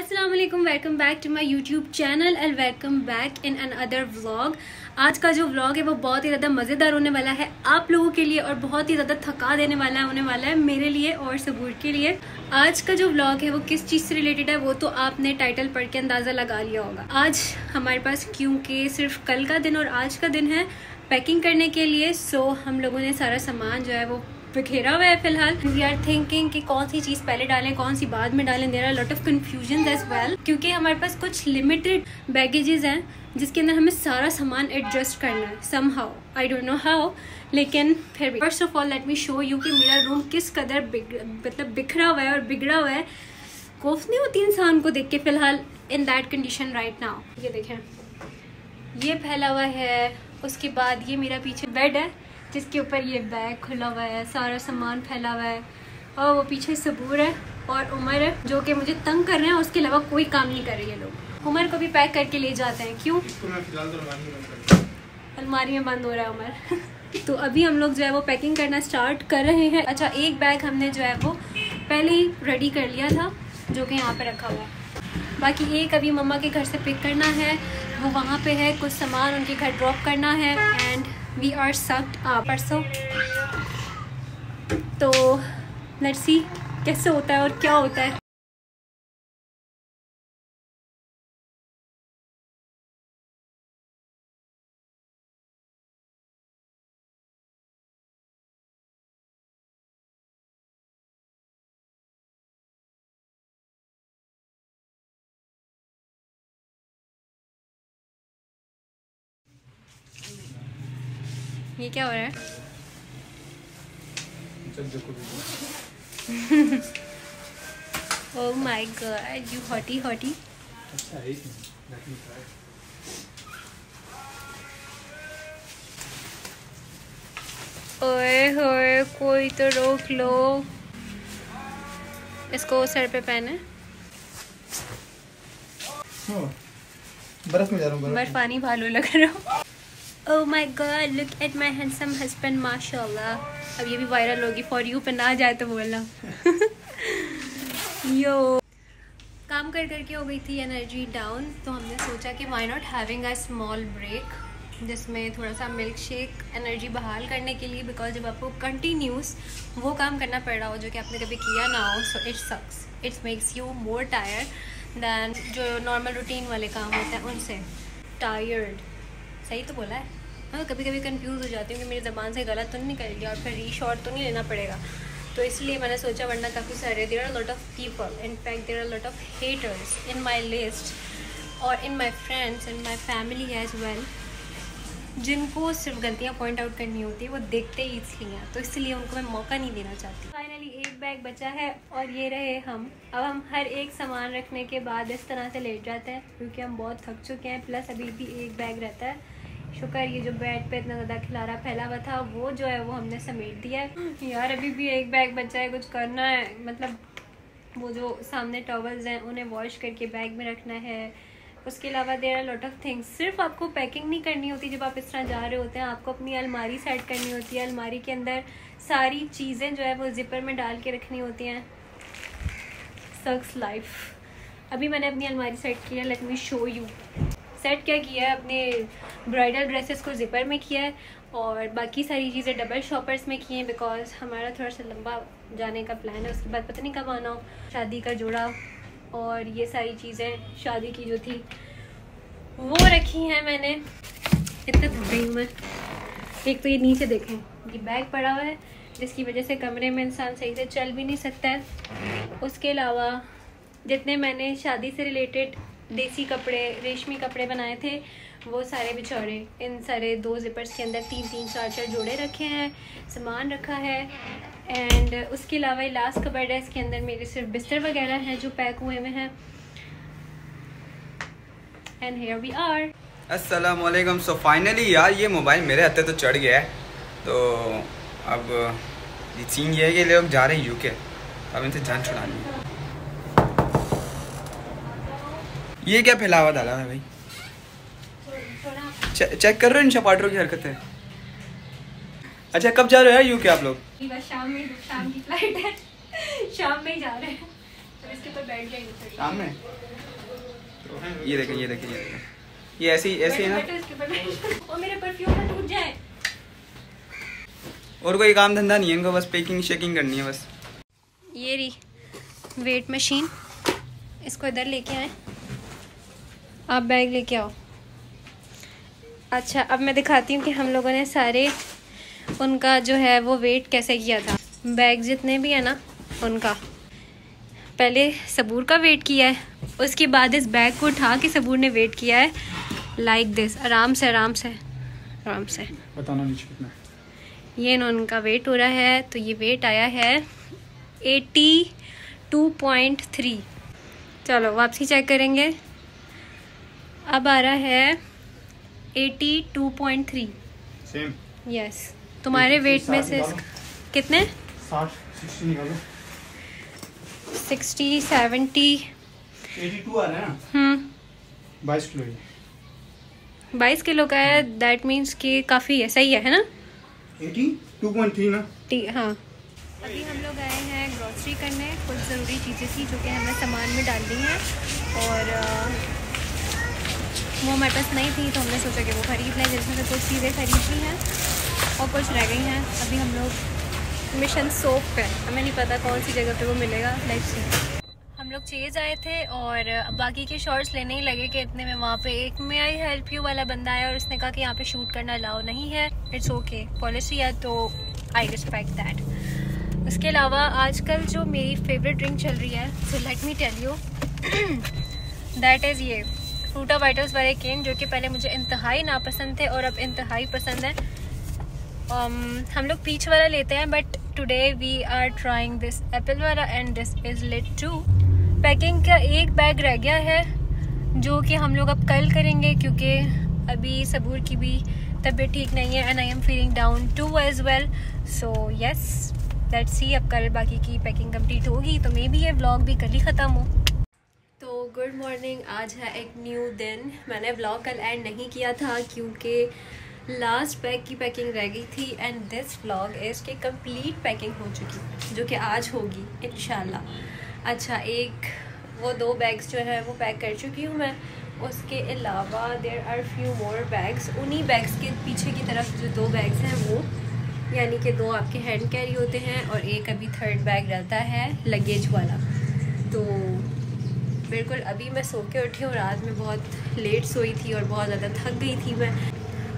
अस्सलाम वालेकुम, welcome back to my YouTube channel and welcome back in another vlog. आज का जो व्लॉग है वो बहुत ही ज़्यादा मज़ेदार होने वाला है आप लोगों के लिए और बहुत ही ज़्यादा थका देने वाला होने वाला है मेरे लिए और सबूर के लिए। आज का जो व्लॉग है वो किस चीज़ से रिलेटेड है वो तो आपने टाइटल पढ़ के अंदाज़ा लगा लिया होगा। आज हमारे पास क्योंकि सिर्फ कल का दिन और आज का दिन है पैकिंग करने के लिए, सो हम लोगों ने सारा सामान जो है वो बिखेरा हुआ है फिलहाल। वी आर थिंकिंग कि कौन सी चीज़ पहले डालें कौन सी बाद में डालें। There are lot of confusion as well क्योंकि हमारे पास कुछ लिमिटेड बैगेजेस हैं जिसके अंदर हमें सारा सामान एडजस्ट करना है somehow, I don't know how, लेकिन फिर भी। First of all let me show you कि मेरा रूम किस कदर बिखरा हुआ है और बिगड़ा हुआ है। खौफ नहीं होती इंसान को देख के फिलहाल in that condition right now. ये देखें, ये फैला हुआ है। उसके बाद ये मेरा पीछे बेड है जिसके ऊपर ये बैग खुला हुआ है, सारा सामान फैला हुआ है। और वो पीछे सबूर है और उमर है जो कि मुझे तंग कर रहे हैं, उसके अलावा कोई काम नहीं कर रही है। लोग उमर को भी पैक करके ले जाते हैं। क्यों? अलमारी में बंद हो रहा है उमर। तो अभी हम लोग जो है वो पैकिंग करना स्टार्ट कर रहे हैं। अच्छा, एक बैग हमने जो है वो पहले ही रेडी कर लिया था जो कि यहाँ पे रखा हुआ है। बाकी एक अभी मम्मा के घर से पिक करना है, वो वहाँ पे है। कुछ सामान उनके घर ड्रॉप करना है and we are sucked up परसों। तो लेट्स सी कैसे होता है और क्या होता है। ये क्या हो रहा है? Oh my god, you hottie hottie. ओए होए, कोई तो रोक लो इसको। सर पे पहने बर्फ में जा रहा हूँ। बर्फ पानी भालू लग रहा हूँ। Oh my God, look at my handsome husband, माशाल्लाह। अब ये भी वायरल होगी फॉर यू पे ना जाए तो बोलना। यो काम कर करके हो गई थी एनर्जी डाउन, तो हमने सोचा कि why not having a small break जिसमें थोड़ा सा मिल्क शेक एनर्जी बहाल करने के लिए। बिकॉज जब आपको कंटिन्यूस वो काम करना पड़ रहा हो जो कि आपने कभी किया ना हो, so it sucks, it's makes you more tired than जो नॉर्मल रूटीन वाले काम होते हैं उनसे। टायर्ड सही तो बोला है। हाँ, कभी कभी कंफ्यूज हो जाती हूँ कि मेरी ज़बान से गलत तो नहीं निकल गया और फिर रीशॉट तो नहीं लेना पड़ेगा। तो इसलिए मैंने सोचा, वरना काफ़ी सारे there are lot of people, in fact there are lot of haters in my list और in my friends in my family as well, जिनको सिर्फ गलतियाँ पॉइंट आउट करनी होती है वो देखते ही इसलिए हैं, तो इसलिए उनको मैं मौका नहीं देना चाहती। फाइनली एक बैग बचा है और ये रहे हम। अब हम हर एक सामान रखने के बाद इस तरह से लेट जाते हैं क्योंकि हम बहुत थक चुके हैं। प्लस अभी भी एक बैग रहता है। शुक्र ये जो बेड पे इतना ज़्यादा खिलारा फैला हुआ था वो जो है वो हमने समेट दिया है। यार अभी भी एक बैग बचा है, कुछ करना है। मतलब वो जो सामने टॉवल्स हैं उन्हें वॉश करके बैग में रखना है। उसके अलावा there are lot of things. सिर्फ आपको पैकिंग नहीं करनी होती जब आप इस तरह जा रहे होते हैं, आपको अपनी अलमारी सेट करनी होती है। अलमारी के अंदर सारी चीज़ें जो है वो जिपर में डाल के रखनी होती हैं। सक्स लाइफ। अभी मैंने अपनी अलमारी सेट की है, late me show you. Set क्या किया है, अपने ब्राइडल ड्रेसेस को जिपर में किया है और बाकी सारी चीज़ें डबल शॉपर्स में की हैं बिकॉज हमारा थोड़ा सा लंबा जाने का प्लान है। उसके बाद पता नहीं कब आना हो। शादी का जोड़ा और ये सारी चीज़ें शादी की जो थी वो रखी हैं मैंने। इतना थक गई हूँ मैं। एक तो ये नीचे देखें, ये बैग पड़ा हुआ है जिसकी वजह से कमरे में इंसान सही से चल भी नहीं सकता है। उसके अलावा जितने मैंने शादी से रिलेटेड देसी कपड़े, रेशमी कपड़े बनाए थे वो सारे बिछौड़े इन सारे 2 जिपर्स के अंदर 3-3 4-4 जोड़े रखे हैं, सामान रखा है। एंड उसके अलावा लास्ट कबर्ड है, इसके अंदर मेरे सिर्फ बिस्तर वगैरह हैं जो पैक हुए हुए हैं। And here we are. अस्सलाम वालेकुम। सो फाइनली यार ये मोबाइल मेरे हत्थे तो चढ़ गया है। तो अब सीन ये है कि लोग जा रहे हैं यूके, अब इनसे जान छुड़ानी है। ये क्या फैलावा डाला है भाई? चेक कर रहे हो इन शपाटरों की हरकतें। अच्छा कब जा रहे हो यूके आप लोग? शाम की फ्लाइट है, शाम में ही जा रहे हैं। तो इसके ऊपर बैठ जाएंगे शाम में। ये देखें ये देखें ये देखें, ये ऐसे है ना। और मेरे परफ्यूम ना टूट जाए। और कोई काम धंधा नहीं है इनको, बस पैकिंग शेकिंग करनी है बस। ये रही वेट मशीन, इसको इधर लेके आए। आप बैग लेके आओ। अच्छा अब मैं दिखाती हूँ कि हम लोगों ने सारे उनका जो है वो वेट कैसे किया था। बैग जितने भी है ना उनका पहले सबूर का वेट किया है, उसके बाद इस बैग को उठा के सबूर ने वेट किया है लाइक दिस, आराम से आराम से आराम से। बताना नीचे कितना ये ना उनका वेट हो रहा है। तो ये वेट आया है 82.3। चलो वापसी चेक करेंगे। अब आ रहा है 82.3। सेम। यस तुम्हारे वेट में से कितने 60 निकालो। 60 70 82 आ रहा है ना। 22 किलो। 22 किलो का है, दैट मीन्स कि काफ़ी है, सही है ना। 82.3 ना। हाँ अभी हम लोग आए हैं ग्रॉसरी करने, कुछ ज़रूरी चीज़ें थी जो कि हमें सामान में डालनी है और वो हमारे पास नहीं थी तो हमने सोचा कि वो ख़रीद लें, जिसमें से कुछ चीज़ें ख़रीदनी हैं और कुछ रह गई हैं। अभी हम लोग मिशन सोप पे, हमें नहीं पता कौन सी जगह पे वो मिलेगा, लेट्स सी। हम लोग चेज़ आए थे और बाकी के शॉर्ट्स लेने ही लगे कि इतने में वहाँ पे एक मे आई हेल्प यू वाला बंदा आया और उसने कहा कि यहाँ पे शूट करना अलाउ नहीं है। इट्स ओके, पॉलिसी है तो आई रिस्पेक्ट दैट। उसके अलावा आजकल जो मेरी फेवरेट ड्रिंक चल रही है, so let me tell you that is ये फ्रूटा वाइटर्स वाले केन, जो कि पहले मुझे इंतहाई नापसंद थे और अब इंतहाई पसंद है। हम लोग पीच वाला लेते हैं but today we are trying this apple वाला and this is lit too. Packing का एक बैग रह गया है जो कि हम लोग अब कल करेंगे क्योंकि अभी सबूर की भी तबीयत ठीक नहीं है and I am feeling down too as well. So yes let's see, अब कल बाकी की पैकिंग कंप्लीट होगी तो मे बी ये व्लॉग भी कल ही ख़त्म हो। तो गुड मॉर्निंग, आज है एक न्यू दिन। मैंने व्लॉग कल एंड नहीं किया था क्योंकि लास्ट बैग की पैकिंग रह गई थी एंड दिस व्लॉग इज़ के कंप्लीट पैकिंग हो चुकी जो कि आज होगी इंशाल्लाह। अच्छा एक वो 2 बैग्स जो है वो पैक कर चुकी हूँ मैं, उसके अलावा there are few more bags. उन्हीं बैग्स के पीछे की तरफ जो 2 बैग्स हैं वो यानी कि 2 आपके हैंड कैरी होते हैं और एक अभी 3rd बैग रहता है लगेज वाला। तो बिल्कुल अभी मैं सो के उठी हूँ, रात में बहुत लेट सोई थी और बहुत ज़्यादा थक गई थी मैं।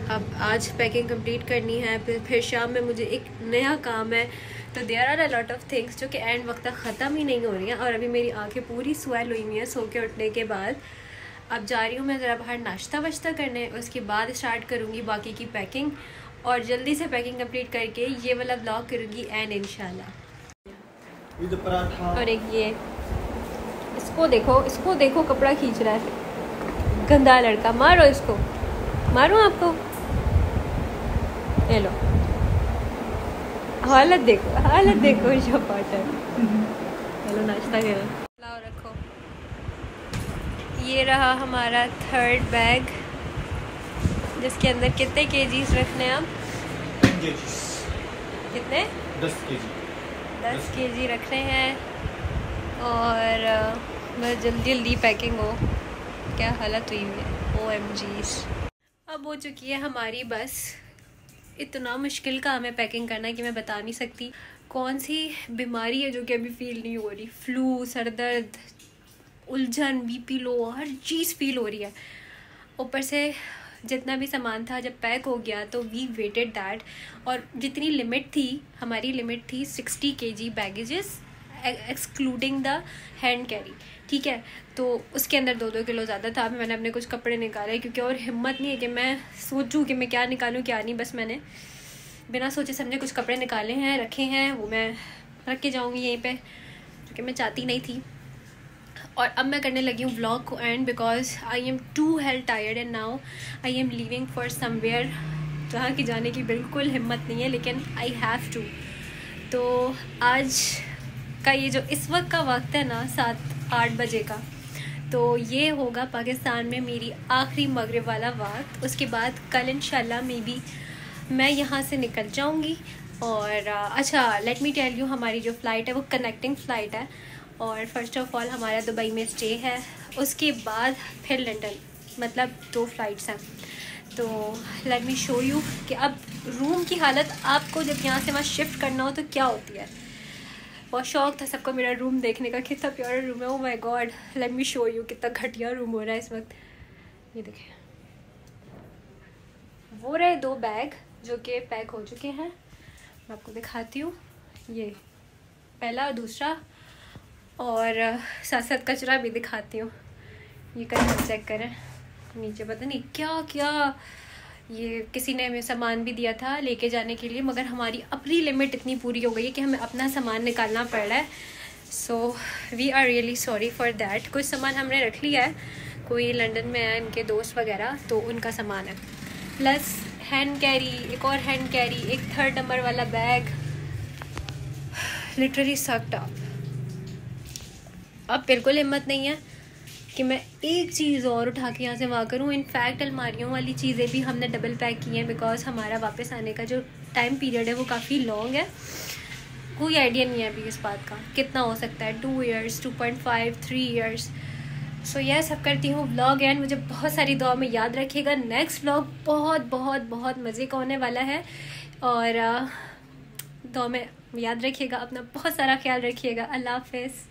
अब आज पैकिंग कंप्लीट करनी है, फिर शाम में मुझे एक नया काम है। तो there are a lot of things जो कि एंड वक्त तक ख़त्म ही नहीं हो रही हैं और अभी मेरी आंखें पूरी स्वेल हुई हुई हैं सो के उठने के बाद। अब जा रही हूँ मैं ज़रा बाहर नाश्ता वाश्ता करने, उसके बाद स्टार्ट करूँगी बाकी की पैकिंग और जल्दी से पैकिंग कंप्लीट करके ये वाला ब्लॉग करूँगी एंड इंशाल्लाह। और एक ये इसको देखो कपड़ा खींच रहा है, गंदा लड़का, मारो इसको, मारो आपको। ये लो हालत देखो शपाटर। चलो नाश्ता करो, लाओ रखो। ये रहा हमारा 3rd बैग जिसके अंदर कितने केजीज रखने हैं आप? कितने? 10 केजी रख रहे हैं और बस जल्दी पैकिंग हो। क्या हालत हुई है, OMGs। अब हो चुकी है हमारी बस। इतना मुश्किल काम है पैकिंग करना कि मैं बता नहीं सकती कौन सी बीमारी है जो कि अभी फील नहीं हो रही। फ्लू, सर दर्द, उलझन, BP लो, हर चीज़ फील हो रही है। ऊपर से जितना भी सामान था जब पैक हो गया तो वी वेटेड दैट, और जितनी लिमिट थी हमारी लिमिट थी 60 kg baggages excluding the hand carry, ठीक है। तो उसके अंदर 2-2 किलो ज़्यादा था। मैंने अपने कुछ कपड़े निकाले क्योंकि और हिम्मत नहीं है कि मैं सोचूं कि मैं क्या निकालूं क्या नहीं। बस मैंने बिना सोचे समझे कुछ कपड़े निकाले हैं, रखे हैं, वो मैं रख के जाऊंगी यहीं पे, क्योंकि मैं चाहती नहीं थी। और अब मैं करने लगी हूँ व्लॉग को and because I am too hell tired and now I am leaving for somewhere जहाँ की जाने की बिल्कुल हिम्मत नहीं है, लेकिन आई हैव टू। तो आज का ये जो इस वक्त का वक्त है ना 7-8 बजे का, तो ये होगा पाकिस्तान में मेरी आखिरी मगरिब वाला वक्त। उसके बाद कल इंशाल्लाह मे बी मैं यहाँ से निकल जाऊँगी। और अच्छा लेट मी टेल यू, हमारी जो फ़्लाइट है वो कनेक्टिंग फ़्लाइट है और फ़र्स्ट ऑफ़ ऑल हमारा दुबई में स्टे है। उसके बाद फिर लंदन, मतलब 2 फ्लाइट्स हैं। तो लेट मी शो यू कि अब रूम की हालत आपको जब यहाँ से वहाँ शिफ्ट करना हो तो क्या होती है। बहुत शौक था सबको मेरा रूम देखने का, कितना प्यारा रूम है। Oh my God, late me show you कितना घटिया रूम हो रहा है इस वक्त। ये देखें, वो रहे 2 बैग जो कि पैक हो चुके हैं, मैं आपको दिखाती हूँ। ये पहला और दूसरा, और साथ साथ कचरा भी दिखाती हूँ। ये कचरा चेक करें, नीचे पता नहीं क्या क्या, ये किसी ने हमें सामान भी दिया था लेके जाने के लिए, मगर हमारी अपनी लिमिट इतनी पूरी हो गई है कि हमें अपना सामान निकालना पड़ रहा है। So we are really sorry for that. कुछ सामान हमने रख लिया है, कोई लंदन में है इनके दोस्त वगैरह, तो उनका सामान है। प्लस हैंड कैरी, एक और हैंड कैरी, एक 3rd नंबर वाला बैग, लिटरली सक्ड अप। अब बिल्कुल हिम्मत नहीं है कि मैं एक चीज़ और उठा के यहाँ से वहाँ करूँ। इनफैक्ट अलमारियों वाली चीज़ें भी हमने डबल पैक की हैं, बिकॉज हमारा वापस आने का जो टाइम पीरियड है वो काफ़ी लॉन्ग है। कोई आइडिया नहीं है अभी इस बात का कितना हो सकता है, 2 ईयर्स, 2.5, 3 ईयर्स। सो यह सब करती हूँ व्लॉग एंड मुझे बहुत सारी दुआ में याद रखिएगा। नेक्स्ट व्लॉग बहुत बहुत बहुत मज़े का होने वाला है, और दुआ में याद रखिएगा, अपना बहुत सारा ख्याल रखिएगा। अल्लाह हाफ़िज़।